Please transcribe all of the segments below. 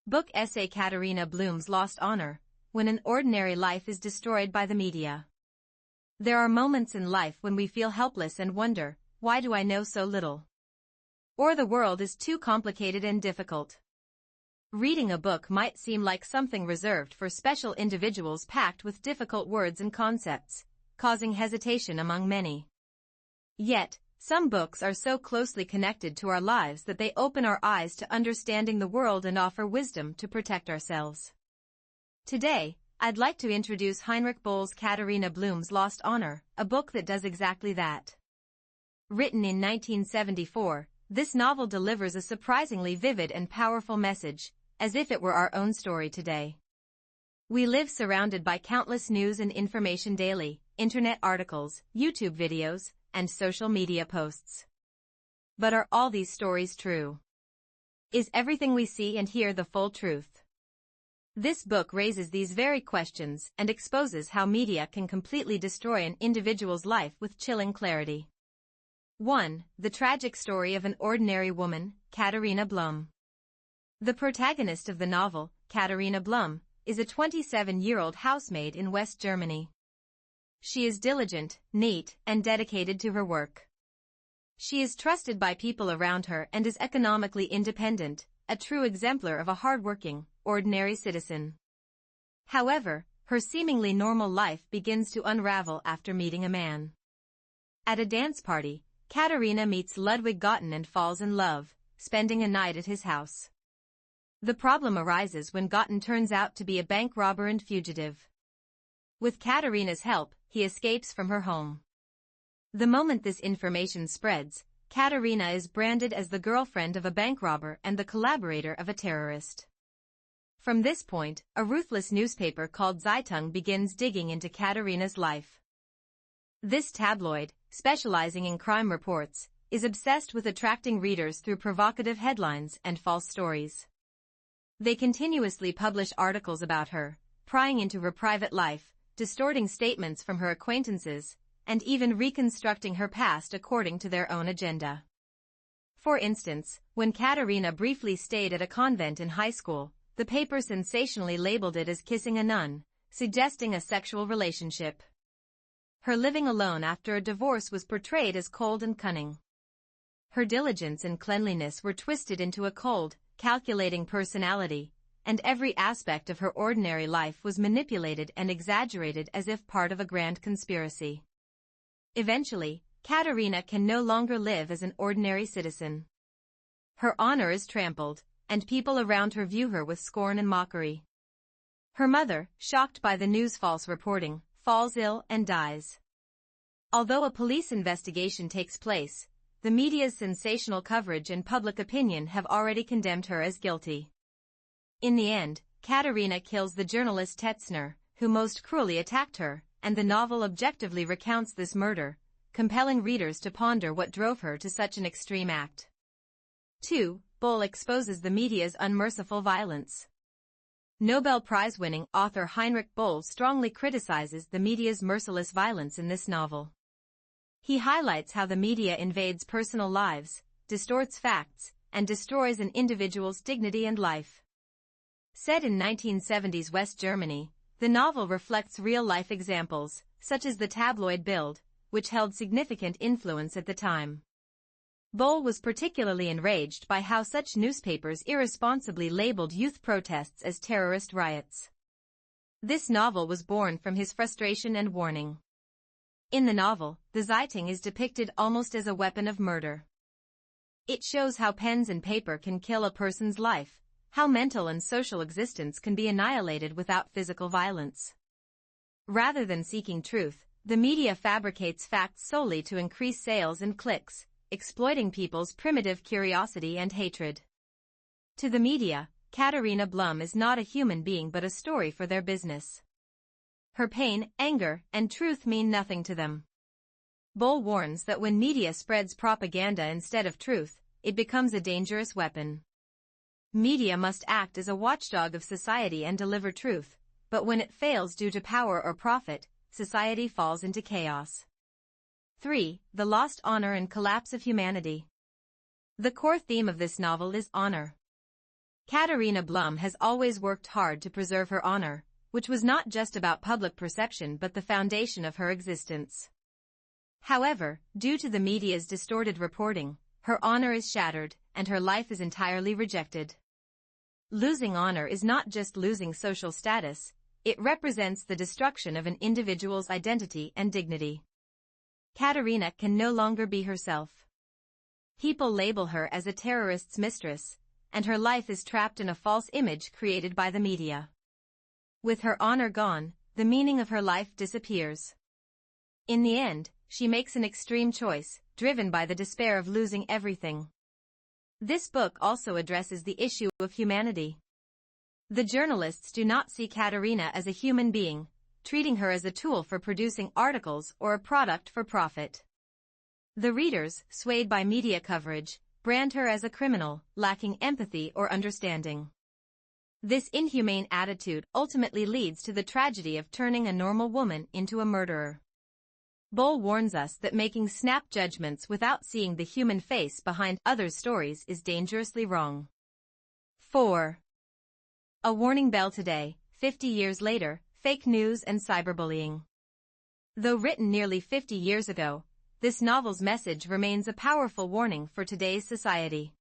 Book essay Katarina Blum's Lost Honor, When an Ordinary Life is Destroyed by the Media. There are moments in life when we feel helpless and wonder, why do I know so little? Or the world is too complicated and difficult. Reading a book might seem like something reserved for special individuals, packed with difficult words and concepts, causing hesitation among many. Yet, some books are so closely connected to our lives that they open our eyes to understanding the world and offer wisdom to protect ourselves. Today, I'd like to introduce Heinrich Böll's Katarina Blum's Lost Honor, a book that does exactly that. Written in 1974, this novel delivers a surprisingly vivid and powerful message, as if it were our own story today. We live surrounded by countless news and information daily, internet articles, YouTube videos, and social media posts. But are all these stories true? Is everything we see and hear the full truth? This book raises these very questions and exposes how media can completely destroy an individual's life with chilling clarity. 1. The tragic story of an ordinary woman, Katarina Blum. The protagonist of the novel, Katarina Blum, is a 27-year-old housemaid in West Germany. She is diligent, neat, and dedicated to her work. She is trusted by people around her and is economically independent, a true exemplar of a hard-working, ordinary citizen. However, her seemingly normal life begins to unravel after meeting a man. At a dance party, Katarina meets Ludwig Gotten and falls in love, spending a night at his house. The problem arises when Gotten turns out to be a bank robber and fugitive. With Katarina's help, he escapes from her home. The moment this information spreads, Katarina is branded as the girlfriend of a bank robber and the collaborator of a terrorist. From this point, a ruthless newspaper called Zeitung begins digging into Katarina's life. This tabloid, specializing in crime reports, is obsessed with attracting readers through provocative headlines and false stories. They continuously publish articles about her, prying into her private life, distorting statements from her acquaintances, and even reconstructing her past according to their own agenda. For instance, when Katarina briefly stayed at a convent in high school, the paper sensationally labeled it as kissing a nun, suggesting a sexual relationship. Her living alone after a divorce was portrayed as cold and cunning. Her diligence and cleanliness were twisted into a cold, calculating personality, and every aspect of her ordinary life was manipulated and exaggerated as if part of a grand conspiracy. Eventually, Katarina can no longer live as an ordinary citizen. Her honor is trampled, and people around her view her with scorn and mockery. Her mother, shocked by the news' false reporting, falls ill and dies. Although a police investigation takes place, the media's sensational coverage and public opinion have already condemned her as guilty. In the end, Katarina kills the journalist Tetzner, who most cruelly attacked her, and the novel objectively recounts this murder, compelling readers to ponder what drove her to such an extreme act. 2. Böll exposes the media's unmerciful violence. Nobel Prize-winning author Heinrich Böll strongly criticizes the media's merciless violence in this novel. He highlights how the media invades personal lives, distorts facts, and destroys an individual's dignity and life. Set in 1970s West Germany, the novel reflects real-life examples, such as the tabloid Bild, which held significant influence at the time. Böll was particularly enraged by how such newspapers irresponsibly labeled youth protests as terrorist riots. This novel was born from his frustration and warning. In the novel, the Zeitung is depicted almost as a weapon of murder. It shows how pens and paper can kill a person's life, how mental and social existence can be annihilated without physical violence. Rather than seeking truth, the media fabricates facts solely to increase sales and clicks, exploiting people's primitive curiosity and hatred. To the media, Katarina Blum is not a human being but a story for their business. Her pain, anger, and truth mean nothing to them. Böll warns that when media spreads propaganda instead of truth, it becomes a dangerous weapon. Media must act as a watchdog of society and deliver truth, but when it fails due to power or profit, society falls into chaos. 3. The Lost Honor and Collapse of Humanity. The core theme of this novel is honor. Katarina Blum has always worked hard to preserve her honor, which was not just about public perception but the foundation of her existence. However, due to the media's distorted reporting, her honor is shattered, and her life is entirely rejected. Losing honor is not just losing social status, it represents the destruction of an individual's identity and dignity. Katarina can no longer be herself. People label her as a terrorist's mistress, and her life is trapped in a false image created by the media. With her honor gone, the meaning of her life disappears. In the end, she makes an extreme choice, driven by the despair of losing everything. This book also addresses the issue of humanity. The journalists do not see Katarina as a human being, treating her as a tool for producing articles or a product for profit. The readers, swayed by media coverage, brand her as a criminal, lacking empathy or understanding. This inhumane attitude ultimately leads to the tragedy of turning a normal woman into a murderer. Bull warns us that making snap judgments without seeing the human face behind others' stories is dangerously wrong. 4. A warning bell today, 50 years later, fake news and cyberbullying. Though written nearly 50 years ago, this novel's message remains a powerful warning for today's society.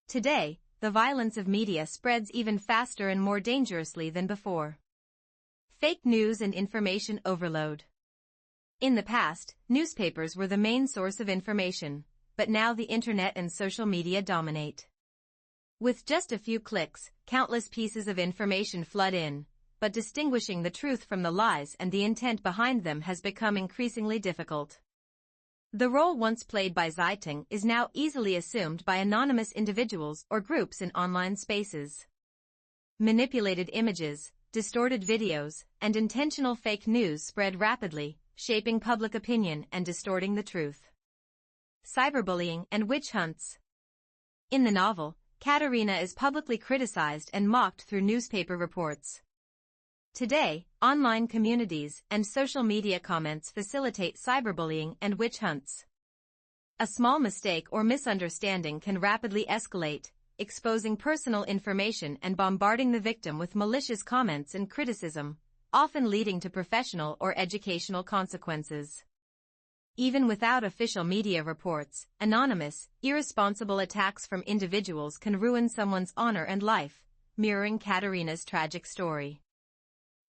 Today, the violence of media spreads even faster and more dangerously than before. Fake news and information overload. In the past, newspapers were the main source of information, but now the internet and social media dominate. With just a few clicks, countless pieces of information flood in, but distinguishing the truth from the lies and the intent behind them has become increasingly difficult. The role once played by Zeitung is now easily assumed by anonymous individuals or groups in online spaces. Manipulated images, distorted videos, and intentional fake news spread rapidly, shaping public opinion and distorting the truth. Cyberbullying and witch hunts. In the novel, Katarina is publicly criticized and mocked through newspaper reports. Today, online communities and social media comments facilitate cyberbullying and witch hunts. A small mistake or misunderstanding can rapidly escalate, exposing personal information and bombarding the victim with malicious comments and criticism, often leading to professional or educational consequences. Even without official media reports, anonymous, irresponsible attacks from individuals can ruin someone's honor and life, mirroring Katarina's tragic story.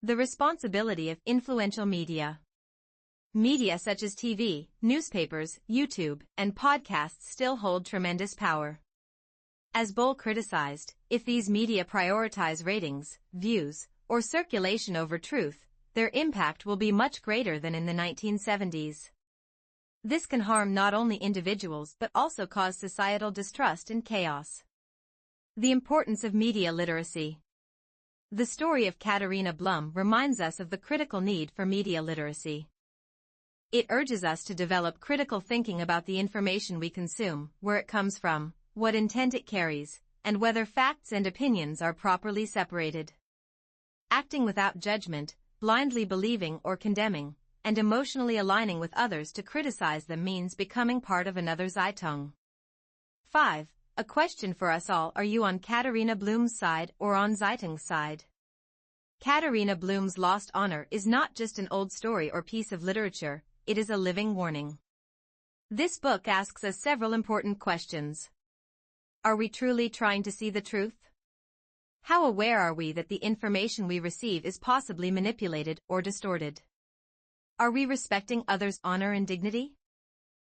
The responsibility of influential media. Media such as TV, newspapers, YouTube, and podcasts still hold tremendous power. As Bull criticized, if these media prioritize ratings, views, or circulation over truth, their impact will be much greater than in the 1970s. This can harm not only individuals but also cause societal distrust and chaos. The importance of media literacy. The story of Katarina Blum reminds us of the critical need for media literacy. It urges us to develop critical thinking about the information we consume, where it comes from, what intent it carries, and whether facts and opinions are properly separated. Acting without judgment, blindly believing or condemning, and emotionally aligning with others to criticize them means becoming part of another's Zeitung. 5. A question for us all: are you on Katarina Blum's side or on Zeitung's side? Katarina Blum's lost honor is not just an old story or piece of literature, it is a living warning. This book asks us several important questions. Are we truly trying to see the truth? How aware are we that the information we receive is possibly manipulated or distorted? Are we respecting others' honor and dignity?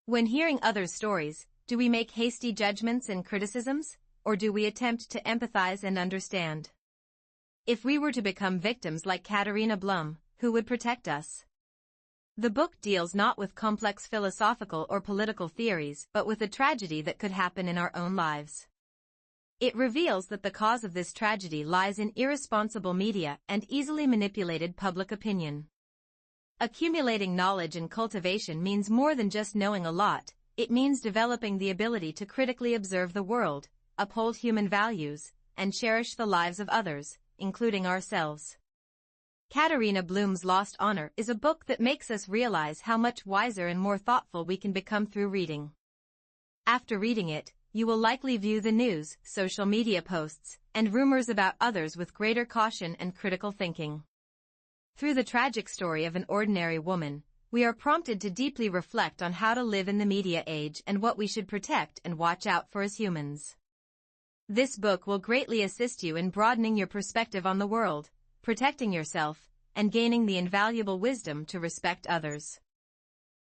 When hearing others' stories, do we make hasty judgments and criticisms, or do we attempt to empathize and understand? If we were to become victims like Katarina Blum, who would protect us? The book deals not with complex philosophical or political theories but with a tragedy that could happen in our own lives. It reveals that the cause of this tragedy lies in irresponsible media and easily manipulated public opinion. Accumulating knowledge and cultivation means more than just knowing a lot, it means developing the ability to critically observe the world, uphold human values, and cherish the lives of others, including ourselves. Katarina Blum's Lost Honor is a book that makes us realize how much wiser and more thoughtful we can become through reading. After reading it, you will likely view the news, social media posts, and rumors about others with greater caution and critical thinking. Through the tragic story of an ordinary woman, we are prompted to deeply reflect on how to live in the media age and what we should protect and watch out for as humans. This book will greatly assist you in broadening your perspective on the world, protecting yourself, and gaining the invaluable wisdom to respect others.